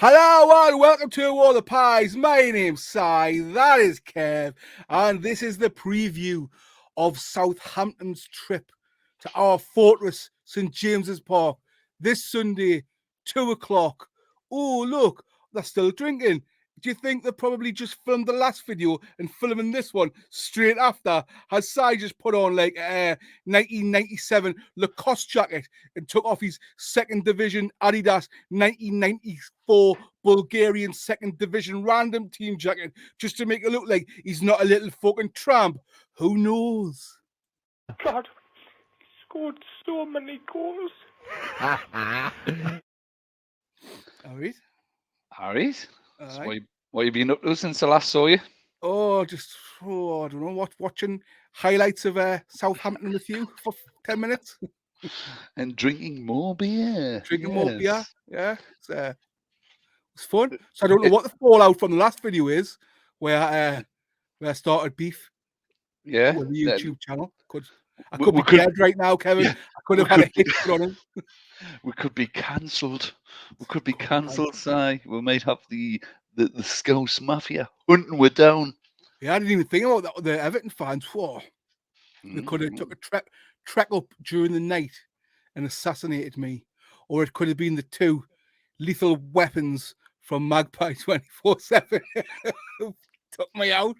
Hello and welcome to All the Pies. My name's Si, that is Kev, and this is the preview of Southampton's trip to our fortress, St James's Park, this Sunday, 2 o'clock. Oh, look, they're still drinking. Do you think they probably just filmed the last video and filming this one straight after? Has Si just put on like a 1997 Lacoste jacket and took off his second division Adidas 1994 Bulgarian second division random team jacket just to make it look like he's not a little fucking tramp? Who knows? God, he scored so many goals. Harry's? What you been up to since I last saw you? I don't know, watching highlights of Southampton with you for 10 minutes. And drinking more beer. More beer, yeah. It's fun. So I don't know what the fallout from the last video is, where I started beef. Yeah. With the YouTube channel. I could be dead right now, Kevin. I could have had a hit put on him. We could be cancelled. We could be cancelled, Si. We might have the Scouse Mafia hunting we're down. Yeah, I didn't even think about that. The Everton fans, whoa. They could have took a trek up during the night and assassinated me. Or it could have been the two lethal weapons from Magpie 24/7 who took me out.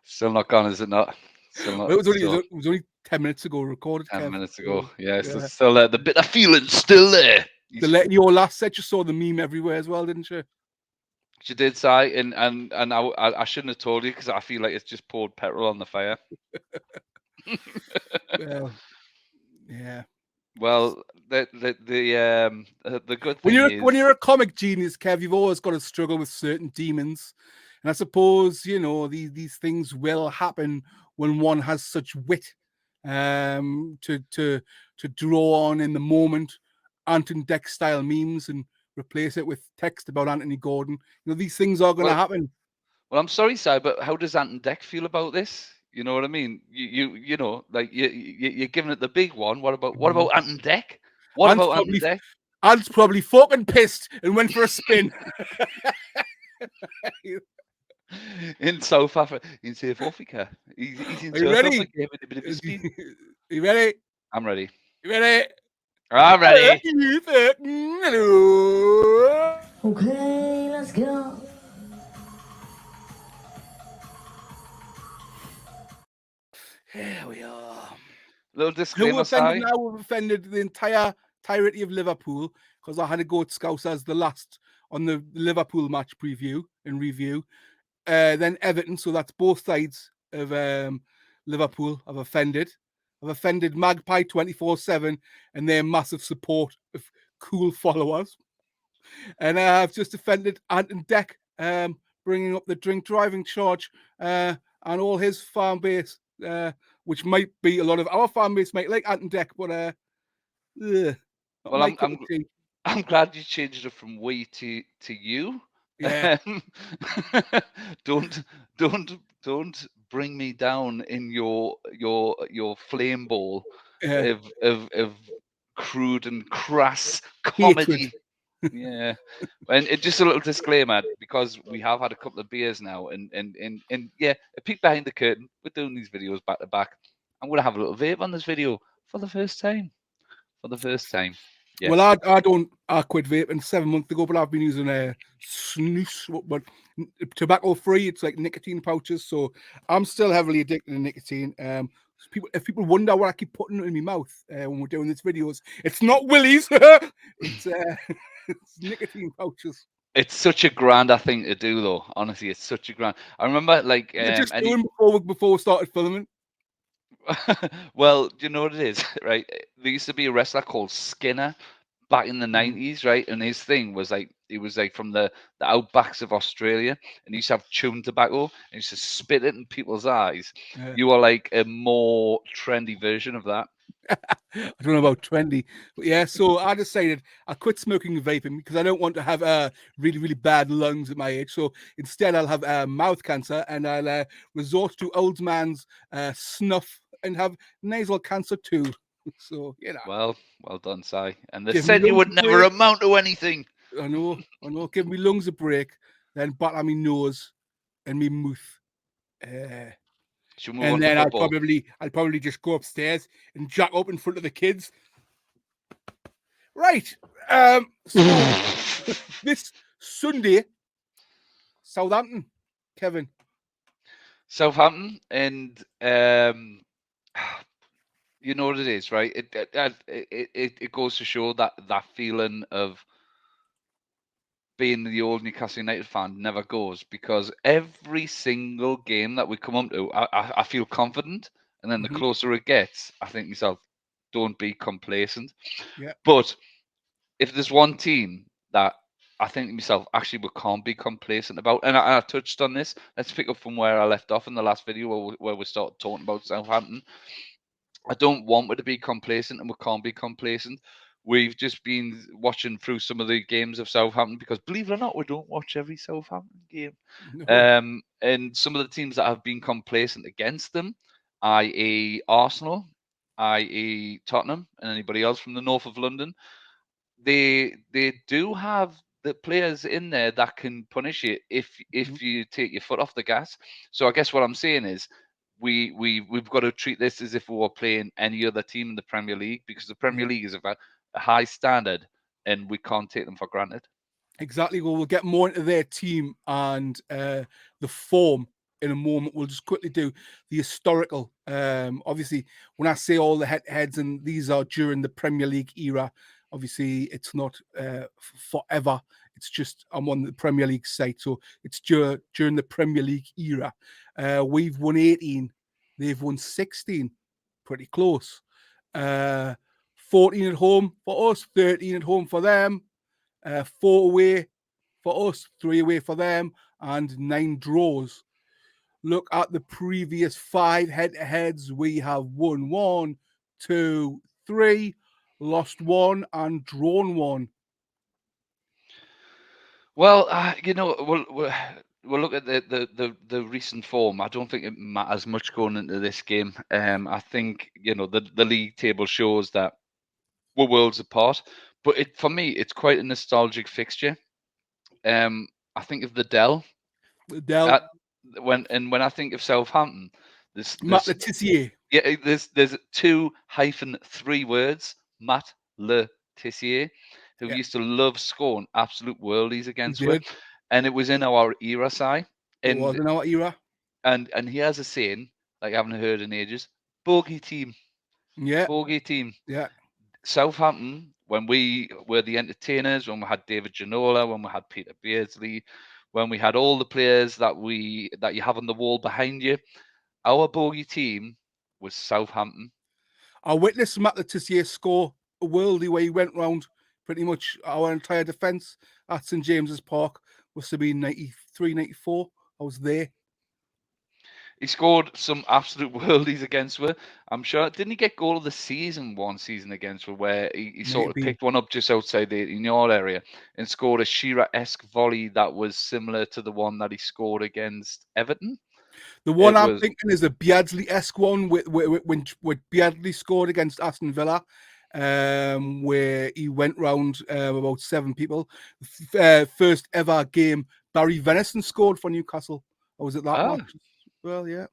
Still not gone, is it not? Still not. It was only 10 minutes ago recorded. 10 Kev. minits ago. Yeah, so still there. The bitter feeling's still there. Your last set, you saw the meme everywhere as well, didn't you? She did, Si, and I shouldn't have told you because I feel like it's just poured petrol on the fire. Well, yeah. Well, the good thing is when you're a comic genius, Kev, you've always got to struggle with certain demons, and I suppose these things will happen when one has such wit to draw on in the moment, Ant and Dec style memes, and replace it with text about Anthony Gordon. These things are going to happen. Well, I'm sorry, Si, but how does Ant and Dec feel about this? You know what I mean? You know, like you're giving it the big one. What about Ant and Dec? Ant and Dec? Ant's probably fucking pissed and went for a spin. In South Africa, in South Africa. He's in South Africa with a bit of a spin. You ready? I'm ready. You ready? I'm ready. Okay, let's go. Here we are. Little disclaimer. We've offended the entirety of Liverpool because I had to go at Scouse as the last on the Liverpool match preview and review. Then Everton, so that's both sides of Liverpool. I've offended Magpie 24/7 and their massive support of cool followers. And I've just offended Ant and Dec, bringing up the drink driving charge and all his fan base, which might be a lot of our fan base might like Ant and Dec, but well, I'm glad you changed it from we to you. Yeah. Don't bring me down in your flame ball of crude and crass comedy. Yeah, and just a little disclaimer because we have had a couple of beers now, and yeah, a peek behind the curtain. We're doing these videos back to back. I'm gonna have a little vape on this video for the first time. Yes. Well, I quit vaping 7 months ago, but I've been using a snus, but tobacco free. It's like nicotine pouches, so I'm still heavily addicted to nicotine. If people wonder what I keep putting in my mouth when we're doing these videos, it's not willies. It's nicotine pouches. It's such a grand thing to do, though. Honestly, it's such a grand. I remember like just doing before we started filming. Well, do you know what it is, right? There used to be a wrestler called Skinner back in the 90s, right? And his thing was like, he was like from the outbacks of Australia, and he used to have chewing tobacco, and he used to spit it in people's eyes. Yeah. You are like a more trendy version of that. I don't know about trendy, but yeah, so I decided I quit smoking and vaping because I don't want to have really, really bad lungs at my age. So instead, I'll have mouth cancer, and I'll resort to old man's snuff and have nasal cancer too. So, Well done, Si. And they said you would never amount to anything. I know. Give me lungs a break, then batter me nose and me mouth. Should we move on And to then football? I'll probably just go upstairs and jack up in front of the kids. Right. So this Sunday, Southampton, Kevin. Southampton, and you know what it is, right? It goes to show that feeling of being the old Newcastle United fan never goes, because every single game that we come up to, I feel confident, and then the closer it gets, I think to myself, don't be complacent. Yeah. But if there's one team that I think to myself, actually, we can't be complacent about, and I touched on this. Let's pick up from where I left off in the last video, where we started talking about Southampton. I don't want it to be complacent, and we can't be complacent. We've just been watching through some of the games of Southampton, because believe it or not, we don't watch every Southampton game. No. And some of the teams that have been complacent against them, i.e. Arsenal, i.e. Tottenham, and anybody else from the north of London, they do have the players in there that can punish you if you take your foot off the gas. So I guess what I'm saying is we've got to treat this as if we were playing any other team in the Premier League, because the Premier League is of a high standard, and we can't take them for granted. Exactly. Well, we'll get more into their team and the form in a moment. We'll just quickly do the historical. Obviously, when I say all the head-to-heads, and these are during the Premier League era, obviously it's not forever. It's just I'm on the Premier League site, so it's during the Premier League era. We've won 18, they've won 16, pretty close. 14 at home for us, 13 at home for them. 4 away for us, 3 away for them, and 9 draws. Look at the previous 5 head-to-heads. We have won 1, 2, 3, lost 1, and drawn 1. Well, we'll look at the recent form. I don't think it matters much going into this game. I think the league table shows that we're worlds apart. But for me, it's quite a nostalgic fixture. I think of the Dell. Del, When I think of Southampton, Matt Le Tissier. yeah, there's 2-3 words. Matt Le Tissier, who used to love scoring absolute worldies against us, and it was in our era, Si. It was in our era. And he has a saying like I haven't heard in ages: bogey team. Yeah. Bogey team. Yeah. Southampton, when we were the entertainers, when we had David Ginola, when we had Peter Beardsley, when we had all the players that you have on the wall behind you, our bogey team was Southampton. I witnessed Matt Le Tissier score a worldie where he went round pretty much our entire defence at St James's Park. Must have been 93, 94. I was there. He scored some absolute worldies against us. I'm sure. Didn't he get goal of the season one season against us, where he sort of picked one up just outside in your area and scored a Shearer-esque volley that was similar to the one that he scored against Everton? The one I'm thinking is a Beardsley-esque one when Beardsley scored against Aston Villa, where he went round about 7 people. First ever game, Barry Venison scored for Newcastle. I was at that match. Well, yeah.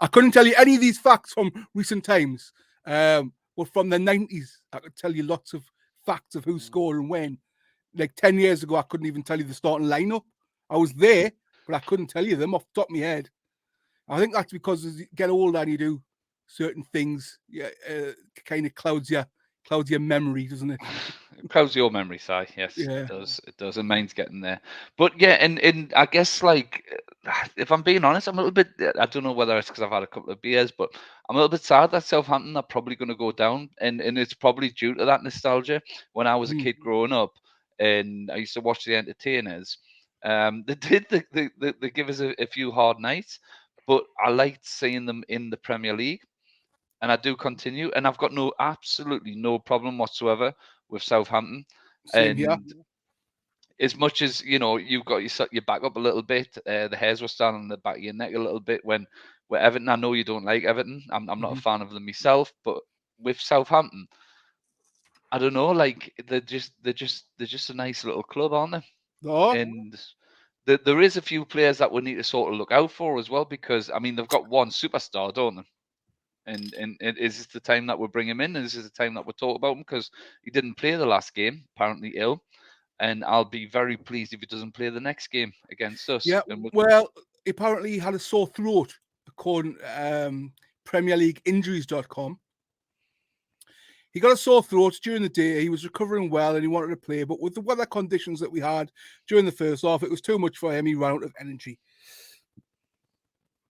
I couldn't tell you any of these facts from recent times, but from the 90s, I could tell you lots of facts of who scored and when. Like 10 years ago, I couldn't even tell you the starting lineup. I was there, but I couldn't tell you them off the top of my head. I think that's because as you get older and you do certain things, kind of clouds your memory, doesn't it? It clouds your memory, Si. Yes, Yeah. It does. And mine's getting there. But yeah, and I guess, like, if I'm being honest, I'm a little bit, I don't know whether it's because I've had a couple of beers, but I'm a little bit sad that Southampton are probably going to go down. And it's probably due to that nostalgia. When I was a kid growing up and I used to watch the entertainers, they give us a few hard nights, but I liked seeing them in the Premier League. And I do continue, and I've got absolutely no problem whatsoever with Southampton. Same here. As much as you've got your back up a little bit, the hairs were standing on the back of your neck a little bit when Everton. I know you don't like Everton. I'm not a fan of them myself, but with Southampton, I don't know, like they're just a nice little club, aren't they? No, And there is a few players that we need to sort of look out for as well, because I mean they've got one superstar, don't they? And is this the time that we bring him in? Is this the time that we talk about him? Because he didn't play the last game, apparently ill, and I'll be very pleased if he doesn't play the next game against us. yeah. And Well, apparently he had a sore throat, according Premier League Injuries.com. He got a sore throat during the day. He was recovering well and he wanted to play, but with the weather conditions that we had during the first half, it was too much for him. He ran out of energy.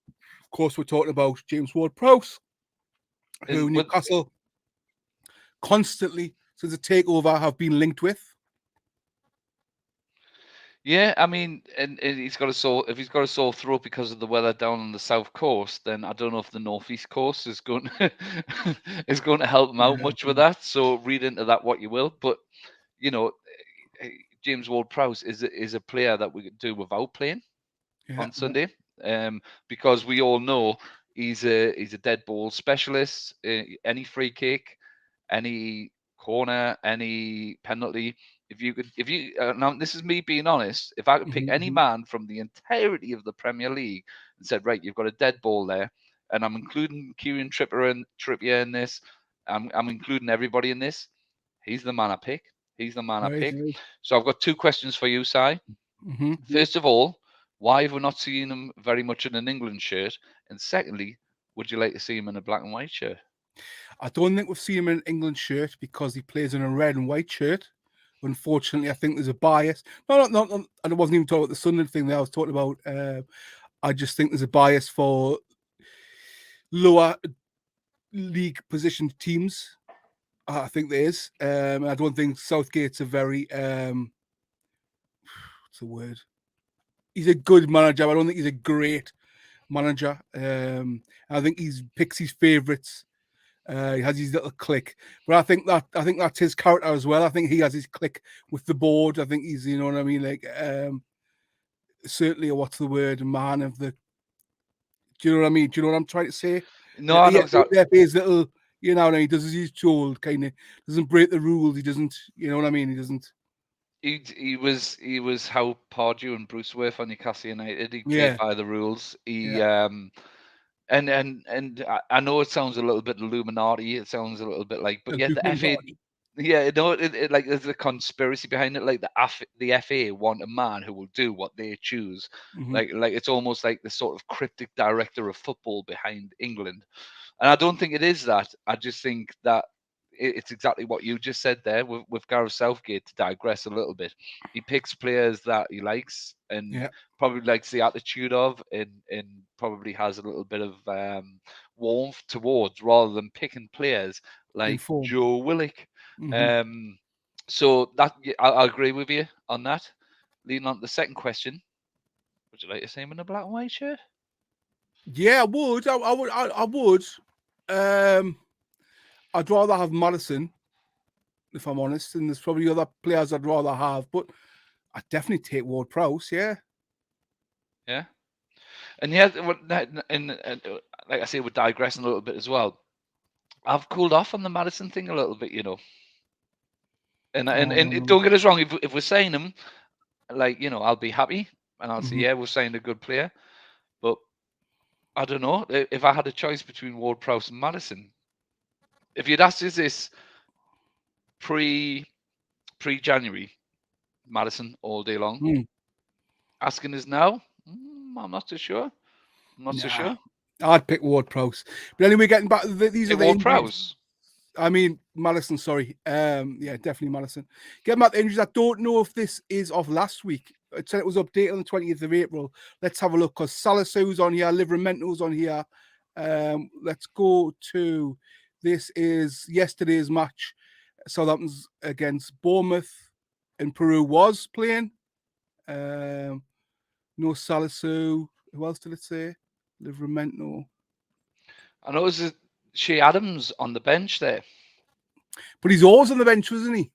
Of course, we're talking about James Ward-Prowse, who Newcastle constantly, since the takeover, have been linked with. Yeah, I mean, and if he's got a sore throat because of the weather down on the south coast, then I don't know if the northeast coast is going is going to help him out much with that. So read into that what you will. But you know, James Ward-Prowse is a player that we could do without playing on Sunday, because we all know he's a dead ball specialist. Any free kick, any corner, any penalty. If you now this is me being honest, if I could pick any man from the entirety of the Premier League and said, right, you've got a dead ball there, and I'm including Kieran Trippier in this, I'm including everybody in this, he's the man I pick. He's the man I pick. So I've got two questions for you, Si. First of all, why have we not seen him very much in an England shirt? And secondly, would you like to see him in a black and white shirt? I don't think we've seen him in an England shirt because he plays in a red and white shirt. Unfortunately, I think there's a bias. No, and I wasn't even talking about the Sunderland thing that I was talking about. I just think there's a bias for lower league positioned teams. I think there is. I don't think Southgate's a very what's the word? He's a good manager. I don't think he's a great manager. I think he picks his favourites. He has his little click, but I think that's his character as well. I think he has his click with the board. I think he's, you know what I mean, like certainly what's the word, man of the. Do you know what I mean? Do you know what I'm trying to say? No, I know exactly. His little, you know, he does as he's told, kind of doesn't break the rules. He doesn't, you know what I mean? He doesn't. He was how Pardew and Bruce were for Newcastle United. He played by the rules. He and I know it sounds a little bit Illuminati. It sounds a little bit like, but yeah, the FA, yeah, no, like there's a conspiracy behind it. Like the FA want a man who will do what they choose. Like it's almost like the sort of cryptic director of football behind England. And I don't think it is that. I just think that it's exactly what you just said there with Gareth Southgate, to digress a little bit. He picks players that he likes and probably likes the attitude of, and probably has a little bit of warmth towards, rather than picking players like Joe Willock. So that I agree with you on that. Leading on to the second question, would you like to see him in a black and white shirt? Yeah, I would. I would. I'd rather have Madison, if I'm honest, and there's probably other players I'd rather have, but I'd definitely take Ward-Prowse, yeah. Yeah. And yeah, and like I say, we're digressing a little bit as well. I've cooled off on the Madison thing a little bit, you know. And don't get us wrong, if we're saying him, like, you know, I'll be happy and I'll say, yeah, we're saying a good player. But I don't know, if I had a choice between Ward-Prowse and Madison, if you'd asked us this pre-January, Madison all day long. Asking us now, I'm not too sure. I'm not so sure. I'd pick Ward-Prowse. But anyway, getting back, these are the Ward-Prowse. I mean, Madison, sorry. Yeah, definitely Madison. Getting back to injuries, I don't know if this is off last week. It said it was updated on the 20th of April. Let's have a look, because Salisu's on here, Livramento's on here. Let's go to, this is yesterday's match. Southampton's against Bournemouth, and Peru was playing. No Salisu. Who else did it say? Livramento. I know there's Shea Adams on the bench there. But he's always on the bench, wasn't he?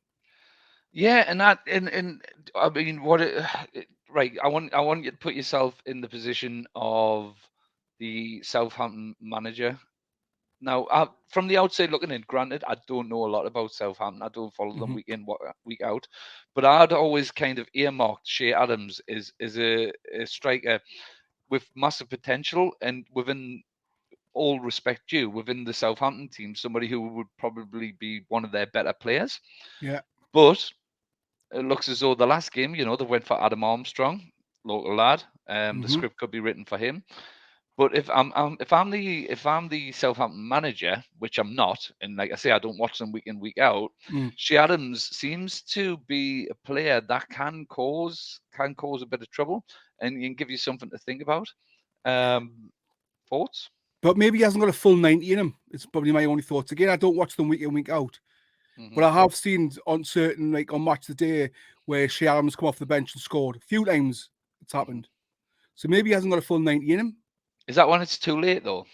Yeah, and that, and I mean, right? I want you to put yourself in the position of the Southampton manager, Now, from the outside looking in, granted, I don't know a lot about Southampton. I don't follow them Mhm. week in, week out. But I'd always kind of earmarked Shea Adams as a striker with massive potential, and within all respect due, within the Southampton team, somebody who would probably be one of their better players. Yeah. But it looks as though the last game, they went for Adam Armstrong, local lad. The Mhm. script could be written for him. But if I'm the Southampton manager, which I'm not, and like I say, I don't watch them week in week out. Mm. Shea Adams seems to be a player that can cause a bit of trouble and can give you something to think about. Thoughts? But maybe he hasn't got a full 90 in him. It's probably my only thoughts. Again, I don't watch them week in, week out. But I have seen on certain, like on Match of the Day, where Shea Adams come off the bench and scored. A few times it's happened. So maybe he hasn't got a full 90 in him. Is that when it's too late, though?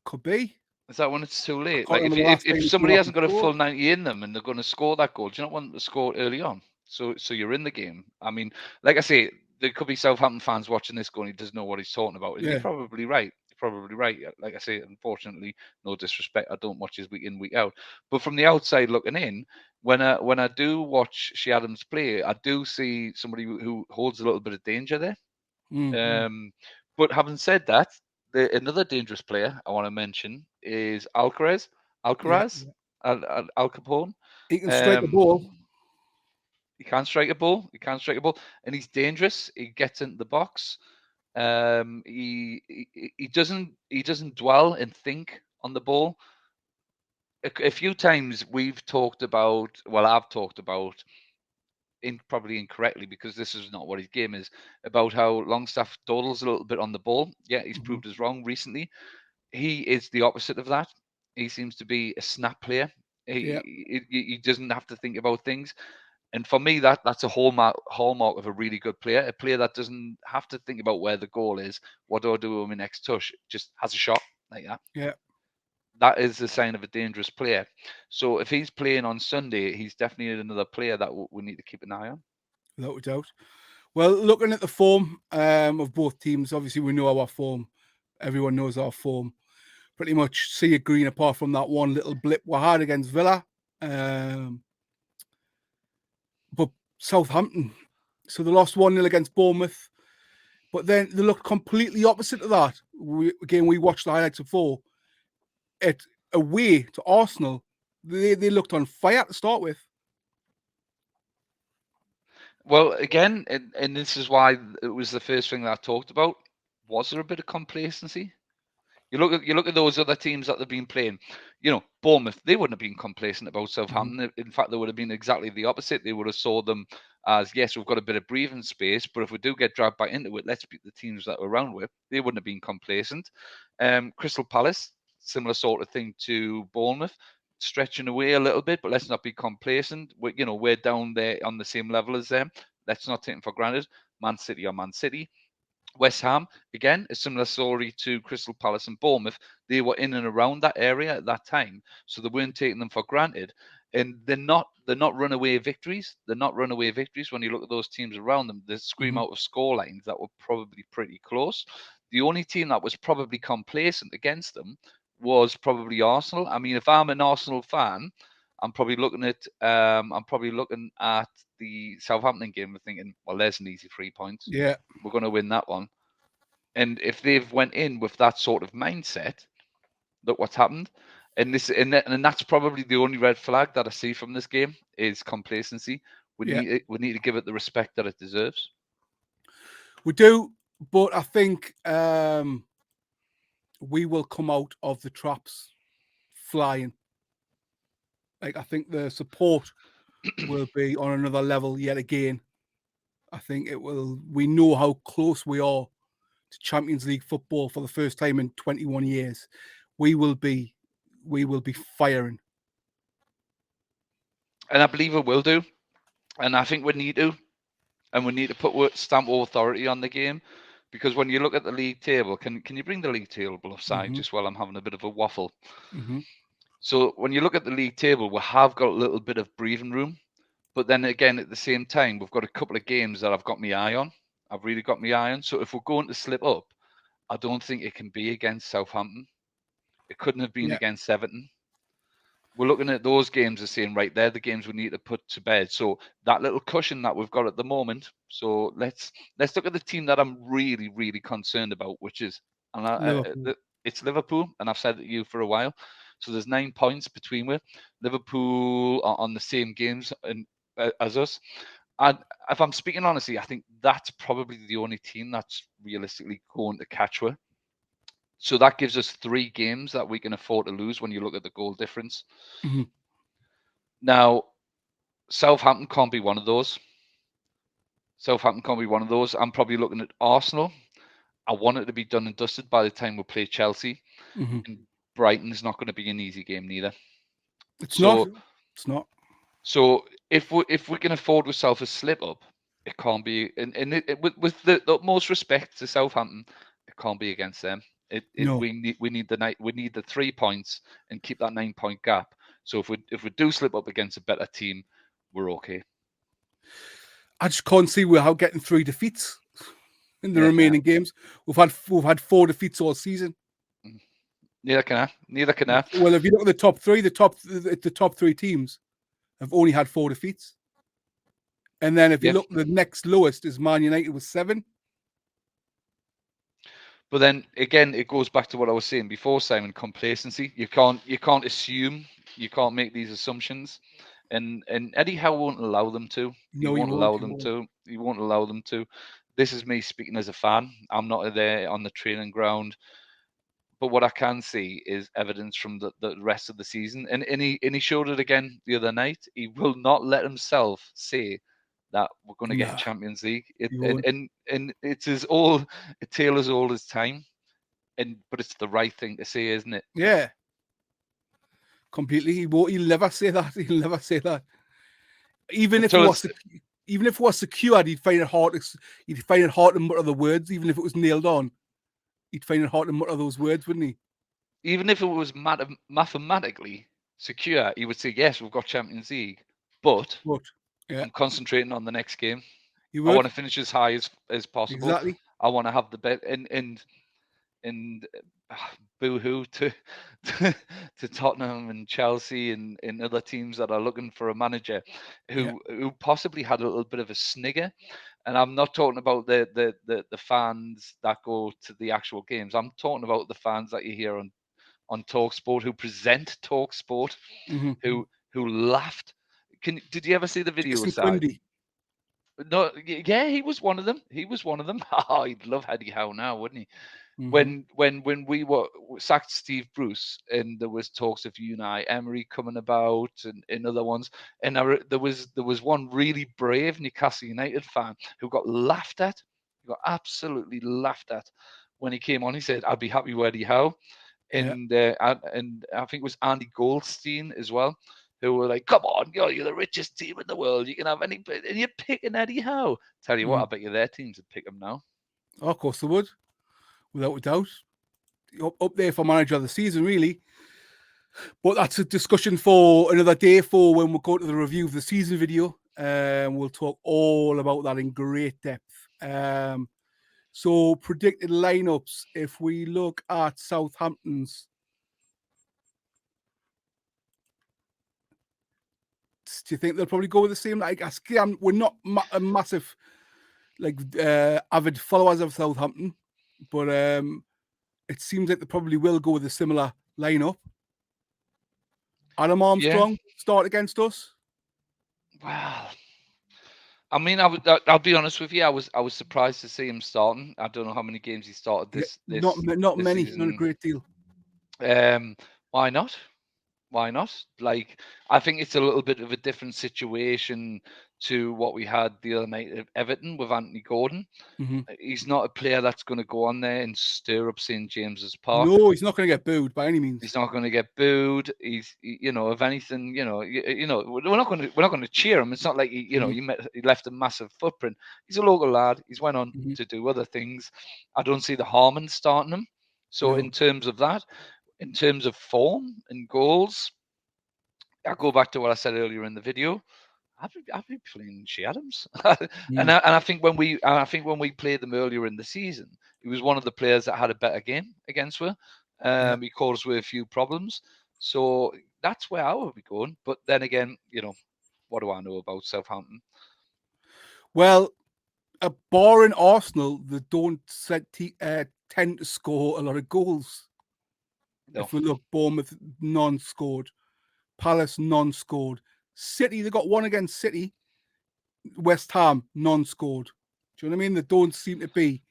Could be. Is that when it's too late? can't Like remember the last time if he somebody came off hasn't and got a scored. full 90 in them and they're going to score that goal, do you not want them to score early on? So you're in the game. I mean, like I say, there could be Southampton fans watching this going, he doesn't know what he's talking about. And Yeah. you're probably right. You're probably right. Like I say, unfortunately, no disrespect, I don't watch his week in, week out. But from the outside looking in, when I do watch Shea Adams play, I do see somebody who holds a little bit of danger there. Mm-hmm. But having said that, another dangerous player I want to mention is Alcaraz. Yeah. Al Capone. He can strike the ball. He can't strike a ball. He can't strike a ball, and he's dangerous. He gets into the box. He doesn't dwell and think on the ball. A few times we've talked about. Well, I've talked about probably incorrectly because this is not what his game is, about how Longstaff dawdles a little bit on the ball. Yeah, he's proved us wrong recently. He is the opposite of that. He seems to be a snap player. Yeah. He doesn't have to think about things. And for me, that's a hallmark of a really good player, a player that doesn't have to think about where the goal is. What do I do with my next touch? Just has a shot like that. Yeah. That is a sign of a dangerous player. So if he's playing on Sunday, he's definitely another player that we need to keep an eye on. Without a doubt. Well, looking at the form of both teams, obviously we know our form. Everyone knows our form. Pretty much see it green apart from that one little blip we had against Villa. But Southampton, so they lost 1-0 against Bournemouth. But then they looked completely opposite of that. We watched the highlights before. Away to Arsenal, they looked on fire to start with. Well, again, and this is why it was the first thing that I talked about. Was there a bit of complacency? You look at those other teams that they've been playing. Bournemouth, they wouldn't have been complacent about Southampton. In fact, they would have been exactly the opposite. They would have saw them as, yes, we've got a bit of breathing space, but if we do get dragged back into it, let's beat the teams that we're around with. They wouldn't have been complacent. Crystal Palace, similar sort of thing to Bournemouth, stretching away a little bit, but let's not be complacent. We're down there on the same level as them. Let's not take them for granted. Man City or Man City. West Ham, again, a similar story to Crystal Palace and Bournemouth. They were in and around that area at that time, so they weren't taking them for granted. And they're not runaway victories. They're not runaway victories when you look at those teams around them. They scream out of score lines that were probably pretty close. The only team that was probably complacent against them was probably Arsenal. I mean, if I'm an Arsenal fan, I'm probably looking at the Southampton game and thinking, well, there's an easy 3 points. Yeah. We're going to win that one. And if they've went in with that sort of mindset, look what's happened. And that's probably the only red flag that I see from this game is complacency. We need to give it the respect that it deserves. We do, but I think we will come out of the traps flying. Like, I think the support will be on another level yet again. I think it will. We know how close we are to Champions League football for the first time in 21 years. We will be firing. And I believe we will do. And I think we need to. And we need to put stamp authority on the game. Because when you look at the league table, can you bring the league table aside just while I'm having a bit of a waffle? Mm-hmm. So when you look at the league table, we have got a little bit of breathing room. But then again, at the same time, we've got a couple of games that I've got my eye on. I've really got my eye on. So if we're going to slip up, I don't think it can be against Southampton. It couldn't have been Yeah. against Everton. We're looking at those games as saying, right, they're the games we need to put to bed. So that little cushion that we've got at the moment. So let's look at the team that I'm really, really concerned about, which is Liverpool. it's Liverpool, and I've said it to you for a while. So there's 9 points between we. Liverpool are on the same games as us. And if I'm speaking honestly, I think that's probably the only team that's realistically going to catch her. So that gives us 3 games that we can afford to lose when you look at the goal difference. Mhm. Now, Southampton can't be one of those. Southampton can't be one of those. I'm probably looking at Arsenal. I want it to be done and dusted by the time we play Chelsea. Mhm. And Brighton's not going to be an easy game neither. It's not. It's not. So if we can afford ourselves a slip up, it can't be. And with the utmost respect to Southampton, it can't be against them. No. We need the 3 points and keep that 9-point gap. So if we do slip up against a better team, we're okay. I just can't see we're getting 3 defeats in the Yeah, remaining games. We've had 4 defeats all season. Neither can I. Neither can I. Well, if you look at the top 3, the top 3 teams have only had 4 defeats. And then if you look, the next lowest is Man United with 7. But then again, it goes back to what I was saying before, Simon. Complacency. You can't assume. You can't make these assumptions. And Eddie Howe won't allow them to. No, he he won't allow them to. He won't allow them to. This is me speaking as a fan. I'm not there on the training ground. But what I can see is evidence from the rest of the season. And he showed it again the other night. He will not let himself say that we're going to get Champions League. And it's his old a tale as old as time. But it's the right thing to say, isn't it? Yeah. Completely. He'll never say that. He'll never say that. Even if it was secured, he'd find it hard to mutter the words. Even if it was nailed on, he'd find it hard to mutter those words, wouldn't he? Even if it was mathematically secure, he would say, yes, we've got Champions League, but yeah. I'm concentrating on the next game. I want to finish as high as possible. Exactly. I want to have the bet and boo-hoo to Tottenham and Chelsea and other teams that are looking for a manager who possibly had a little bit of a snigger. And I'm not talking about the fans that go to the actual games. I'm talking about the fans that you hear on TalkSport, who present TalkSport, who laughed. Did you ever see the video? No, yeah, he was one of them. Oh, he'd love Eddie Howe now, wouldn't he? When we sacked Steve Bruce, and there was talks of Unai Emery coming about and other ones, and there was one really brave Newcastle United fan who got laughed at. He got absolutely laughed at when he came on. He said, "I'd be happy with Eddie Howe," and I think it was Andy Goldstein as well, who were like, "Come on, you're the richest team in the world. You can have any, and you're picking Eddie Howe." Tell you what, I bet you their teams would pick him now. Oh, of course they would, without a doubt. Up there for manager of the season, really. But that's a discussion for another day. For when we go to the review of the season video, we'll talk all about that in great depth. So predicted lineups. If we look at Southampton's. Do you think they'll probably go with the same? Like, we're not a massive, avid followers of Southampton, but it seems like they probably will go with a similar lineup. Adam Armstrong start against us. Well, I mean, I'll be honest with you. I was surprised to see him starting. I don't know how many games he started this. Not many. Season. Not a great deal. Why not? Why not? Like, I think it's a little bit of a different situation to what we had the other night at Everton with Anthony Gordon. He's not a player that's going to go on there and stir up St. James's Park. No, he's not going to get booed by any means. He's not going to get booed. He's, if anything, we're not going to cheer him. It's not like he left a massive footprint. He's a local lad. He's went on to do other things. I don't see the harm in starting him. So in terms of that. In terms of form and goals, I go back to what I said earlier in the video. I've been playing Shea Adams, and I think when we played them earlier in the season, he was one of the players that had a better game against us. He caused with a few problems. So that's where I would be going. But then again, what do I know about Southampton? Well, a boring Arsenal that don't tend to score a lot of goals. No. If we look, Bournemouth non-scored, Palace non-scored, City they got one against City, West Ham non-scored. Do you know what I mean? They don't seem to be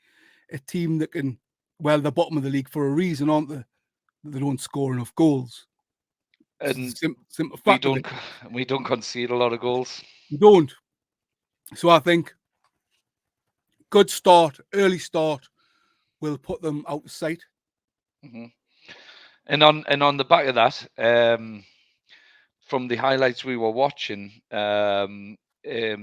a team that can. Well, they're bottom of the league for a reason, aren't they? They don't score enough goals. And Simple we fact of don't it. we don't concede a lot of goals. We don't. So I think good start, early start, will put them out of sight. Mm-hmm. And on the back of that, from the highlights we were watching,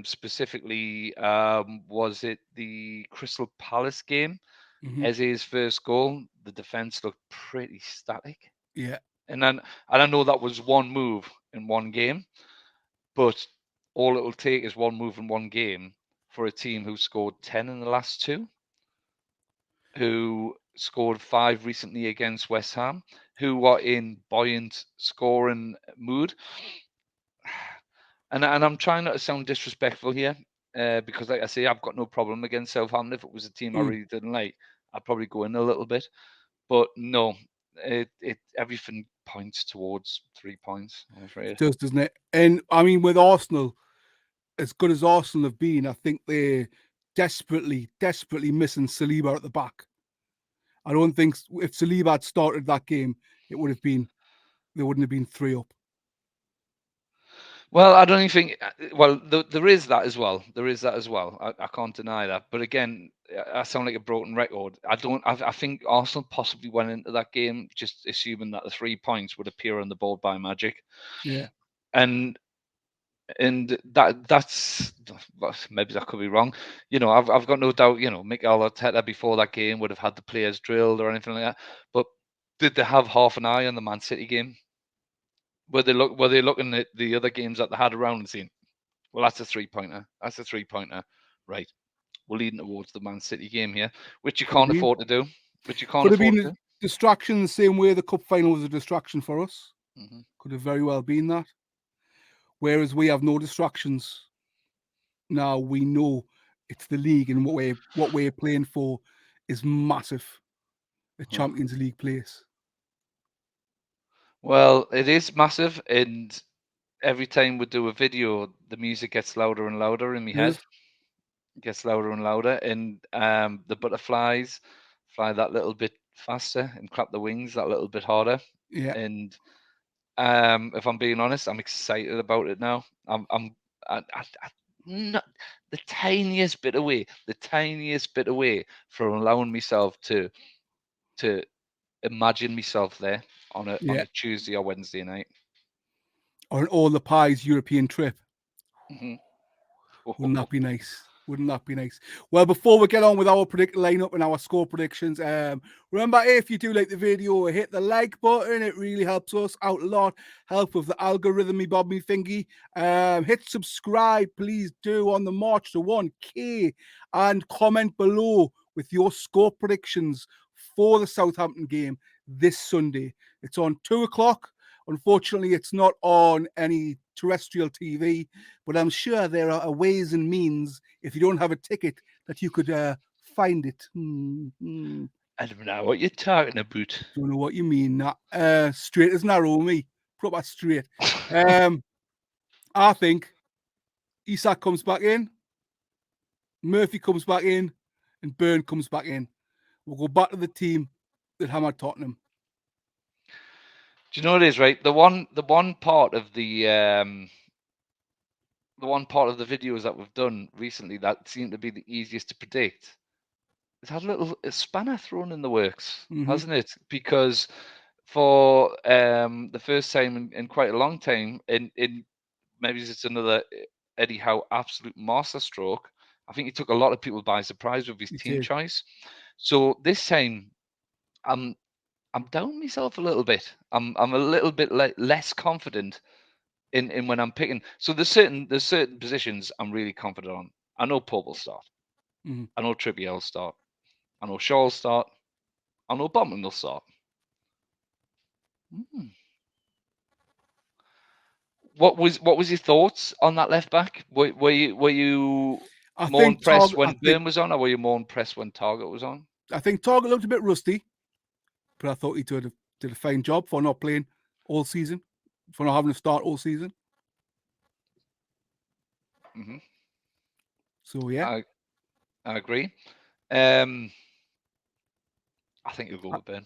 specifically, was it the Crystal Palace game? Mm-hmm. Eze's first goal, the defense looked pretty static. Yeah. And I know that was one move in one game, but all it will take is one move in one game for a team who scored 10 in the last two, who scored 5 recently against West Ham, who are in buoyant scoring mood. And I'm trying not to sound disrespectful here, because, like I say, I've got no problem against Southampton. If it was a team I really didn't like, I'd probably go in a little bit. But no, it everything points towards 3 points, I'm afraid. It does, doesn't it? And I mean, with Arsenal, as good as Arsenal have been, I think they're desperately missing Saliba at the back. I don't think if Saliba had started that game, it would have been they wouldn't have been 3 up. Well, I don't even think. Well, there is that as well. There is that as well. I can't deny that. But again, I sound like a broken record. I think Arsenal possibly went into that game just assuming that the 3 points would appear on the board by magic. Yeah. And that's maybe that could be wrong. I've got no doubt. Mikel Arteta before that game would have had the players drilled or anything like that. But did they have half an eye on the Man City game? Were they looking at the other games that they had around and saying, well, that's a 3-pointer. That's a 3-pointer. Right. We're leading towards the Man City game here, which you can't afford to do. Could have been a distraction the same way the cup final was a distraction for us. Mm-hmm. Could have very well been that. Whereas we have no distractions. Now we know it's the league and what we're playing for is massive. A Champions League place. Well, it is massive, and every time we do a video, the music gets louder and louder in my head. It gets louder and louder, and the butterflies fly that little bit faster and clap the wings that little bit harder. Yeah. And if I'm being honest, I'm excited about it now. I'm not the tiniest bit away from allowing myself to imagine myself there on a Tuesday or Wednesday night. Or an all the pies European trip. Mm-hmm. Wouldn't that be nice? Wouldn't that be nice? Well, before we get on with our predict lineup and our score predictions, remember, if you do like the video, hit the like button. It really helps us out a lot. Help with the algorithm, me bob me thingy. Hit subscribe, please do, on the march to 1K, and comment below with your score predictions for the Southampton game this Sunday. It's on 2:00. Unfortunately, it's not on any terrestrial TV, but I'm sure there are ways and means, if you don't have a ticket, that you could find it. I don't know what you're talking about. Don't know what you mean. Straight as narrow, me. Proper straight. I think Isak comes back in, Murphy comes back in, and Byrne comes back in. We'll go back to the team that hammered Tottenham. Do you know what it is, right? The one part of the videos that we've done recently that seemed to be the easiest to predict. It's had a spanner thrown in the works, hasn't it? Because for the first time in quite a long time, in maybe it's another Eddie Howe absolute masterstroke. I think he took a lot of people by surprise with his team choice. So this time, I'm down myself a little bit. I'm a little bit less confident in when I'm picking. So there's certain positions I'm really confident on. I know Pope will start. I know Trippier will start. I know Shaw will start. I know Botman will start. What was your thoughts on that left back? Were you I more think impressed Target. when Byrne was on, or were you more impressed when Target was on? I think Target looked a bit rusty, but I thought he did a fine job for not playing all season, for not having to start all season. Mm-hmm. So yeah, I agree. I think you'll go with Byrne.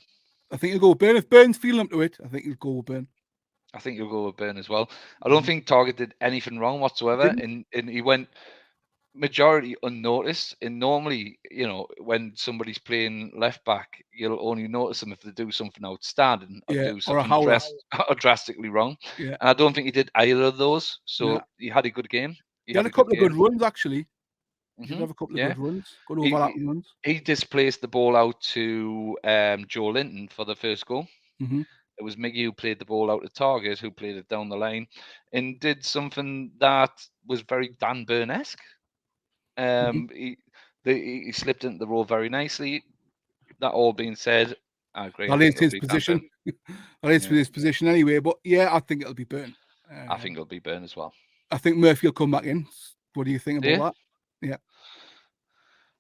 I think he'll go with Byrne. If Byrne's feeling up to it, I think he'll go with Byrne. I think you'll go with Byrne as well. I don't think Target did anything wrong whatsoever, and he went majority unnoticed. And normally, when somebody's playing left back, you'll only notice them if they do something outstanding or do or a something howler. drastically wrong. Yeah, And I don't think he did either of those. So yeah. he had a good game. He had a couple of good runs actually. He did have a couple of good runs, good overlapping runs. He displaced the ball out to Joe Linton for the first goal. Mm-hmm. It was Miggy who played the ball out to Target, who played it down the line, and did something that was very Dan Byrne-esque. He slipped into the role very nicely. That all being said, I agree. That is his position. That is his position anyway. But yeah, I think it'll be Byrne. I think it'll be Byrne as well. I think Murphy will come back in. What do you think about that? Yeah.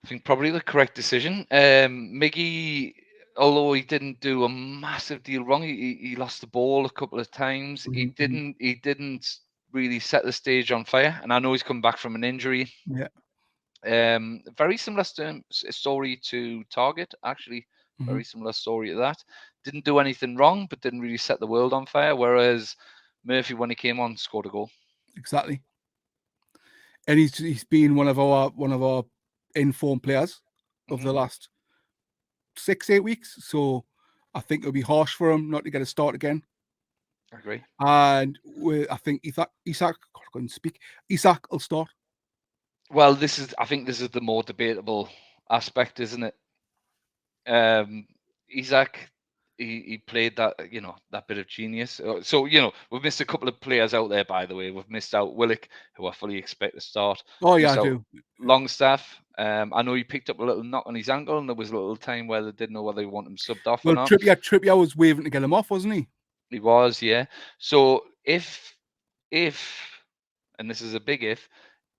I think probably the correct decision. Miggy, although he didn't do a massive deal wrong, he lost the ball a couple of times. Mm-hmm. He didn't really set the stage on fire. And I know he's come back from an injury. Yeah. Very similar story to Target, actually. Very similar story to that. Didn't do anything wrong, but didn't really set the world on fire. Whereas Murphy, when he came on, scored a goal. Exactly. And he's been one of our informed players of the last 6-8 weeks. So I think it'll be harsh for him not to get a start again. I agree. And I think Isak couldn't speak. Isak will start. Well, I think this is the more debatable aspect, isn't it? Isak, he played that, that bit of genius. So, we've missed a couple of players out there, by the way. We've missed out Willock, who I fully expect to start. Oh, yeah, I do. Longstaff. I know he picked up a little knock on his ankle, and there was a little time where they didn't know whether they want him subbed off or not. Trippier was waving to get him off, wasn't he? He was, yeah. So if, and this is a big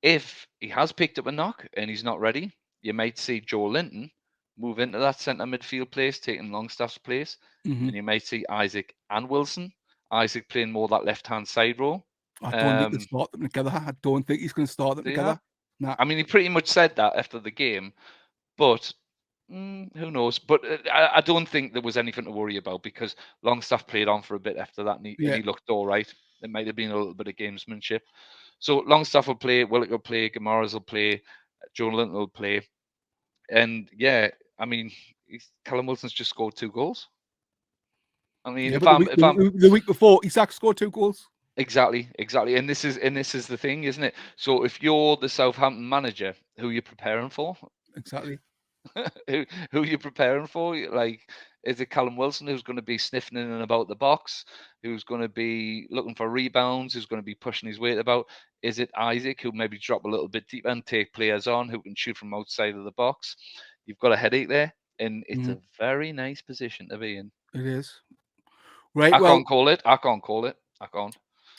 if he has picked up a knock and he's not ready, you might see Joe Linton move into that centre midfield place, taking Longstaff's place, and you might see Isaac and Wilson. Isaac playing more that left-hand side role. I don't think he'll start them together. I don't think he's going to start them together. Nah. I mean, he pretty much said that after the game, but who knows? But I don't think there was anything to worry about because Longstaff played on for a bit after that, and he looked all right. It might have been a little bit of gamesmanship. So Longstaff will play, Willock will play, Gamara's will play, Joe Linton will play. And yeah, I mean, Callum Wilson's just scored 2 goals. I mean, the week before, Isak scored 2 goals. Exactly. And this is the thing, isn't it? So if you're the Southampton manager, who are you preparing for? Exactly. who are you preparing for? Like, is it Callum Wilson who's going to be sniffing in and about the box, who's going to be looking for rebounds, who's going to be pushing his weight about? Is it Isaac who maybe drop a little bit deeper and take players on who can shoot from outside of the box? You've got a headache there, and it's a very nice position to be in. It is. Right. I can't call it. I can't.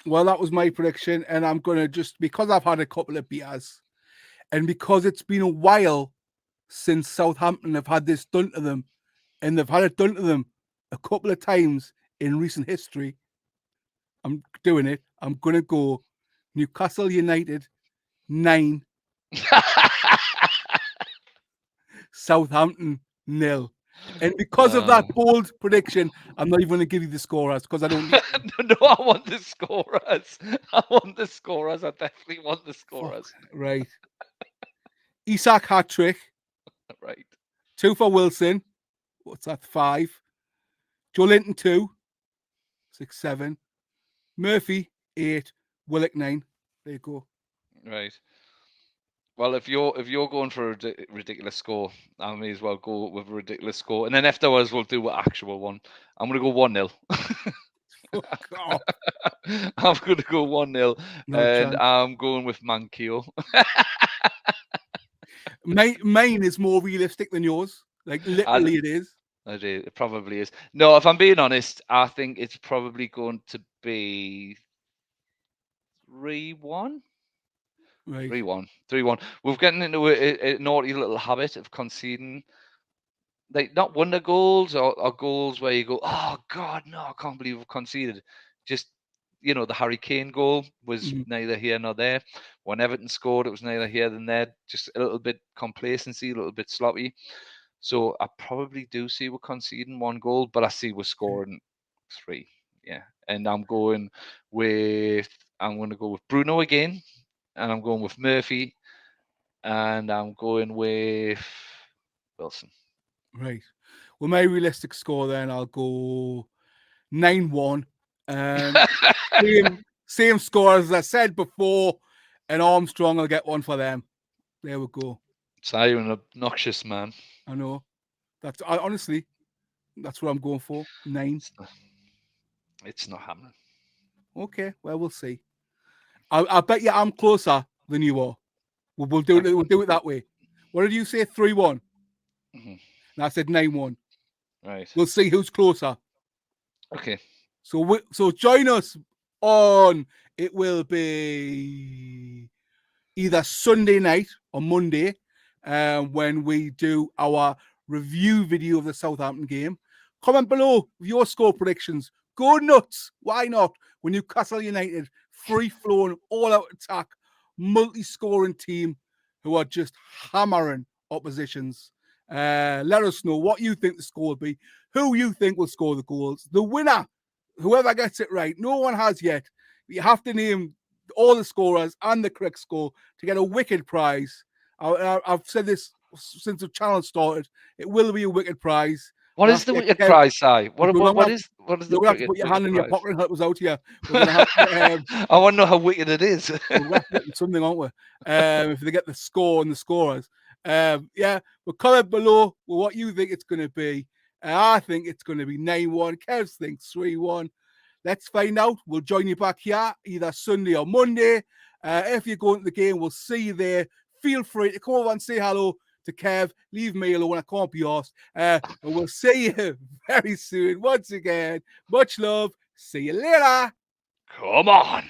Well, that was my prediction, and I'm going to just, because I've had a couple of beers, and because it's been a while since Southampton have had this done to them, and they've had it done to them a couple of times in recent history, I'm doing it. I'm going to go Newcastle United 9, Southampton 0. And because of that bold prediction, I'm not even going to give you the scorers because I don't need No, I want the scorers. I definitely want the scorers. Right. Isak hat-trick. Right. 2 for Wilson. What's that? 5. Joe Linton 2. 6, 7. Murphy 8. Willock 9. There you go. Right. Well, if you're going for a ridiculous score, I may as well go with a ridiculous score, and then afterwards we'll do an actual one. I'm going to go 1-0. I'm going to go 1-0, and I'm going with Mankio. Mine is more realistic than yours. Like literally, it is. I do. It probably is. No, if I'm being honest, I think it's probably going to be 3-1. Right. 3-1. 3-1. We're getting into a naughty little habit of conceding, like, not wonder goals or goals where you go, oh God, no, I can't believe we've conceded. Just, the Harry Kane goal was Mhm. neither here nor there. When Everton scored, it was neither here than there. Just a little bit complacency, a little bit sloppy. So I probably do see we're conceding 1 goal, but I see we're scoring 3. Yeah. And I'm going to go with Bruno again, and I'm going with Murphy, and I'm going with Wilson. Right. Well, my realistic score then, I'll go 9-1. Same score as I said before, and Armstrong will get one for them. There we go. So you're an obnoxious man. I know. Honestly, that's what I'm going for. 9. It's not happening. Okay, well, we'll see. I bet you I'm closer than you are. We'll do it. We'll do it that way. What did you say? 3-1. Mhm. And I said 9-1. Right. We'll see who's closer. Okay. So join us on. It will be either Sunday night or Monday, when we do our review video of the Southampton game. Comment below with your score predictions. Go nuts. Why not? When Newcastle United, free-flowing, all-out attack, multi-scoring team who are just hammering oppositions. Let us know what you think the score will be, who you think will score the goals. The winner, whoever gets it right, no one has yet. You have to name all the scorers and the correct score to get a wicked prize. I've said this since the channel started. It will be a wicked prize. What is the wicked prize, Si? What is the You're gonna have to put your hand in your prize? pocket and help us out here. We're gonna have to, I want to know how wicked it is. we're have to get something, aren't we? If they get the score and the scorers. Yeah, but comment below what you think it's going to be. I think it's going to be 9-1. Kev thinks 3-1. Let's find out. We'll join you back here either Sunday or Monday. If you're going to the game, we'll see you there. Feel free to come over and say hello to Kev. Leave me alone. I can't be asked. But we'll see you very soon. Once again, much love. See you later. Come on.